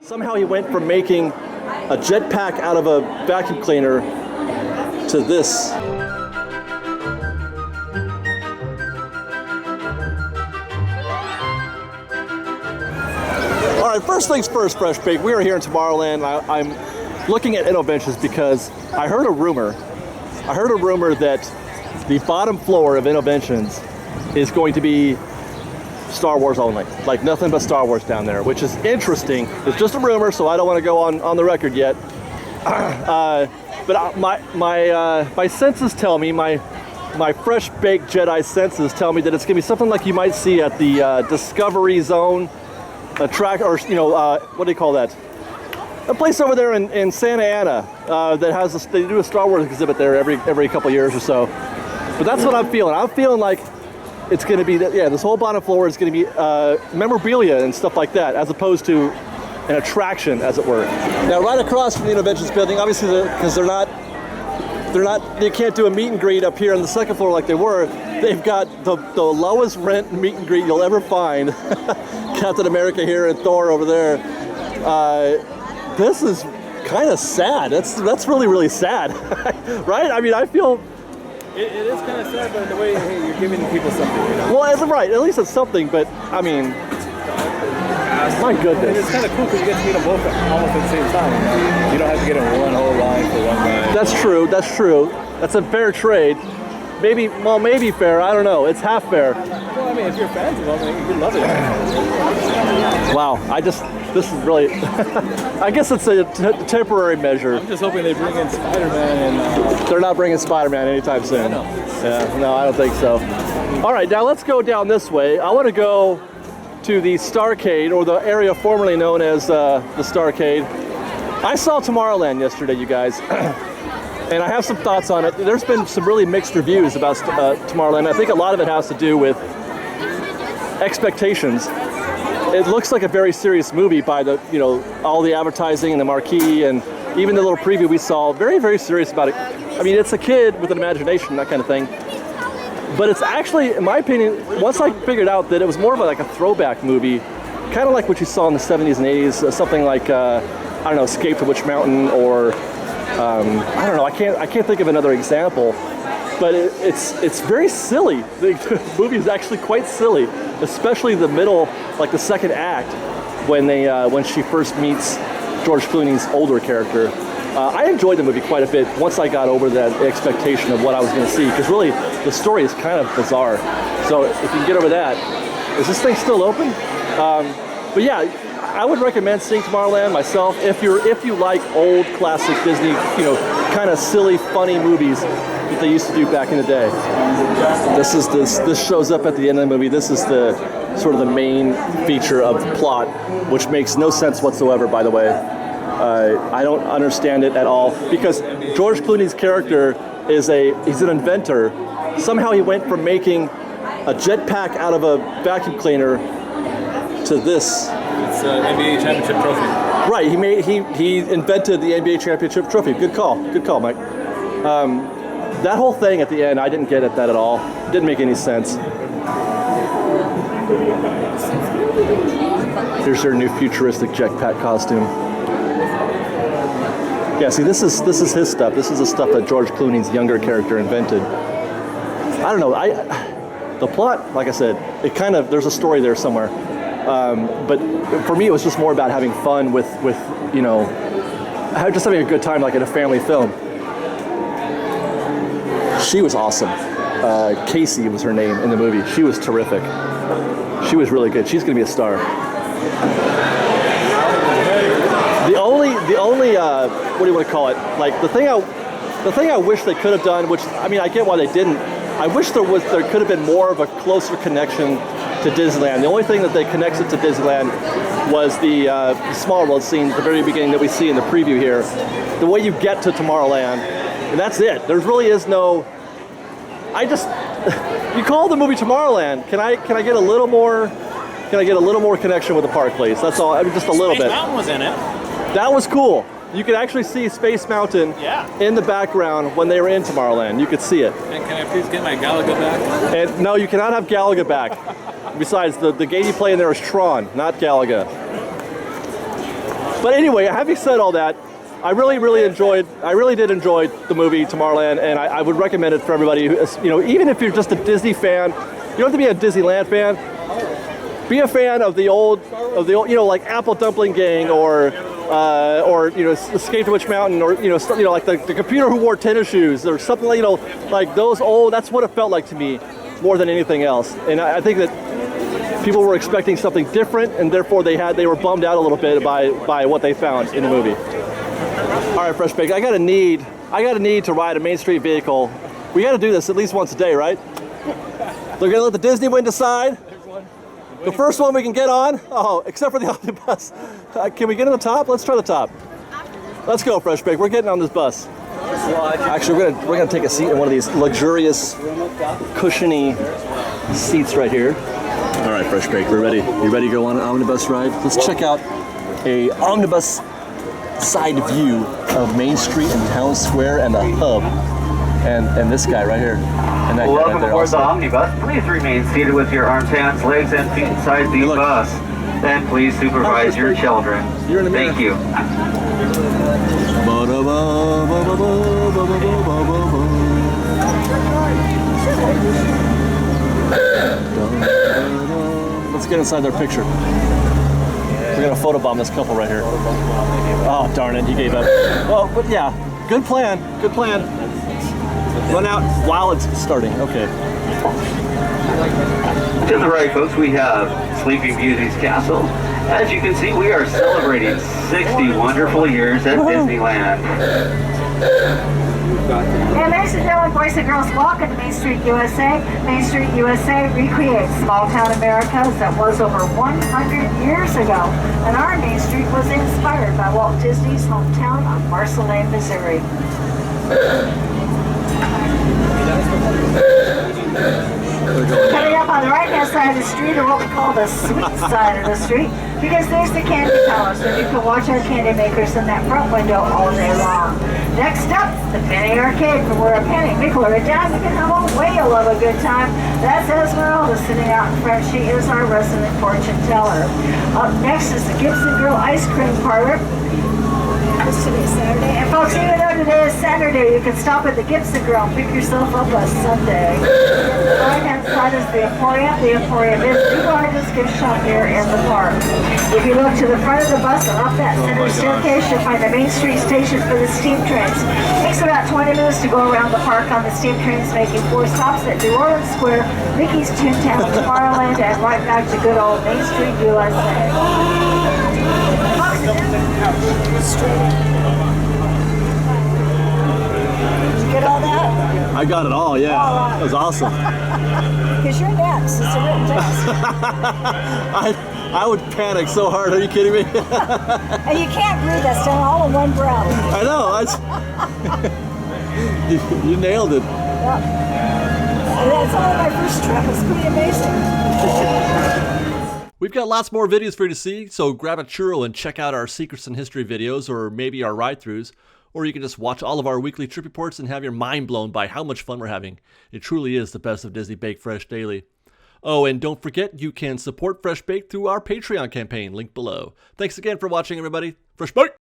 Somehow he went from making a jetpack out of a vacuum cleaner to this. All right, first things first, Fresh Bake. We are here in Tomorrowland. I'm looking at Innoventions because I heard a rumor. That the bottom floor of Innoventions is going to be Star Wars only, like nothing but Star Wars down there, which is interesting. It's just a rumor, so I don't want to go on the record yet. But my senses tell me, my fresh baked Jedi senses tell me that it's gonna be something like you might see at the Discovery Zone, a track, or what do you call that? A place over there in Santa Ana that has they do a Star Wars exhibit there every couple years or so. But that's what I'm feeling. I'm feeling like it's going to be this whole bottom floor is going to be memorabilia and stuff like that, as opposed to an attraction, as it were. Now, right across from the Innoventions building, obviously, because they can't do a meet and greet up here on the second floor like they were. They've got the lowest rent meet and greet you'll ever find. Captain America here and Thor over there. This is kind of sad. That's really, really sad, right? I mean, I feel. It is kind of sad, but in the way you're giving people something. Well, right. At least it's something, but I mean, my goodness. It's kind of cool because you get to meet them both almost at the same time. You don't have to get in one whole line for one guy. That's true. That's a fair trade. Maybe fair. I don't know. It's half fair. Well, I mean, if you're fans of them, you love it. Wow. This is really. I guess it's a temporary measure. I'm just hoping they bring in Spider-Man and. They're not bringing Spider-Man anytime soon. I know. Yeah. No, I don't think so. All right. Now let's go down this way. I want to go to the Starcade, or the area formerly known as the Starcade. I saw Tomorrowland yesterday, you guys. And I have some thoughts on it. There's been some really mixed reviews about Tomorrowland. I think a lot of it has to do with expectations. It looks like a very serious movie by the, all the advertising and the marquee, and even the little preview we saw, very, very serious about it. I mean, it's a kid with an imagination, that kind of thing. But it's actually, in my opinion, once I figured out that it was more of like a throwback movie, kind of like what you saw in the 70s and 80s, something like, I don't know, Escape from Witch Mountain, or I don't know. I can't think of another example, but it's very silly. The movie is actually quite silly, especially the middle, like the second act, when she first meets George Clooney's older character. I enjoyed the movie quite a bit once I got over that expectation of what I was going to see, because really the story is kind of bizarre. So if you can get over that, is this thing still open? But yeah. I would recommend seeing Tomorrowland myself if you like old classic Disney, kind of silly, funny movies that they used to do back in the day. This shows up at the end of the movie. This is the sort of the main feature of the plot, which makes no sense whatsoever, by the way. I don't understand it at all, because George Clooney's character he's an inventor. Somehow he went from making a jetpack out of a vacuum cleaner to this. It's an NBA championship trophy. Right, he invented the NBA championship trophy. Good call, Mike. That whole thing at the end, I didn't get at that at all. It didn't make any sense. Here's their new futuristic jetpack costume. Yeah, see, this is his stuff. This is the stuff that George Clooney's younger character invented. I don't know. The plot, like I said, there's a story there somewhere. But for me, it was just more about having fun with just having a good time, like in a family film. She was awesome. Casey was her name in the movie. She was terrific. She was really good. She's gonna be a star. The only what do you want to call it? Like the thing I wish they could have done, which I mean I get why they didn't. I wish there could have been more of a closer connection to Disneyland. The only thing that they connected to Disneyland was the Small World scene at the very beginning that we see in the preview here. The way you get to Tomorrowland, and that's it. There really is no. You call the movie Tomorrowland. Can I get a little more? Can I get a little more connection with the park, please? That's all. I mean, just a little bit. Space Mountain was in it. That was cool. You could actually see Space Mountain in the background when they were in Tomorrowland. You could see it. And can I please get my Galaga back? And no, you cannot have Galaga back. Besides, the game you play in there is Tron, not Galaga. But anyway, having said all that, I really did enjoy the movie Tomorrowland, and I would recommend it for everybody. Even if you're just a Disney fan, you don't have to be a Disneyland fan. Be a fan of the old, like Apple Dumpling Gang, or Escape to Witch Mountain, or like the computer who wore tennis shoes, or something like those old. That's what it felt like to me, more than anything else. And I think that people were expecting something different, and therefore they were bummed out a little bit by what they found in the movie. All right, Fresh Bake, I got a need to ride a Main Street vehicle. We got to do this at least once a day, right? They're gonna let the Disney wind decide. The first one we can get on. Oh, except for the omnibus. Can we get on the top? Let's try the top. Let's go, Fresh Bake. We're getting on this bus. Actually, we're gonna take a seat in one of these luxurious, cushiony seats right here. All right, Fresh Bake, we're ready. You ready to go on an omnibus ride? Let's check out a omnibus side view of Main Street and Town Square and the hub, and this guy right here, and that guy Welcome right there aboard also. the omnibus. Please remain seated with your arms, hands, legs, and feet inside the bus. And please supervise your children. You're in the mirror. Thank you. Let's get inside their picture. We're gonna photobomb this couple right here. Oh, darn it, you gave up. Well, but yeah, good plan, good plan. Run out while it's starting, okay. To the right, folks, we have Sleeping Beauty's Castle. As you can see, we are celebrating 60 wonderful years at Disneyland. And ladies and gentlemen, boys and girls, welcome to Main Street USA. Main Street USA recreates small town America that was over 100 years ago. And our Main Street was inspired by Walt Disney's hometown of Marceline, Missouri. Coming up on the right-hand side of the street, or what we call the sweet side of the street, because there's the Candy Palace, and you can watch our candy makers in that front window all day long. Next up, the Penny Arcade, from where a penny, nickel, or a dime, you can have a whale of a good time. That's Esmeralda sitting out in front. She is our resident fortune teller. Up next is the Gibson Girl Ice Cream Parlor. It's today Saturday. And folks, even though today is Saturday, you can stop at the Gibson Girl and pick yourself up a Sunday. The right-hand side is the Emporium. The Emporium is the largest gift shop here in the park. If you look to the front of the bus and up that center staircase, you'll find the Main Street station for the steam trains. It takes about 20 minutes to go around the park on the steam trains, making 4 stops at New Orleans Square, Mickey's Toontown, Tomorrowland, and right back to good old Main Street, USA. Did you get all that? I got it all, yeah. That was awesome. Because you're next. It's a written test. I would panic so hard. Are you kidding me? And you can't breathe. That's done all in one breath. I know. You nailed it. Yep. And that's only my first trip. It's pretty amazing. We've got lots more videos for you to see, so grab a churro and check out our Secrets in History videos, or maybe our ride-throughs, or you can just watch all of our weekly trip reports and have your mind blown by how much fun we're having. It truly is the best of Disney Bake Fresh Daily. Oh, and don't forget, you can support Fresh Bake through our Patreon campaign, link below. Thanks again for watching, everybody. Fresh Bake!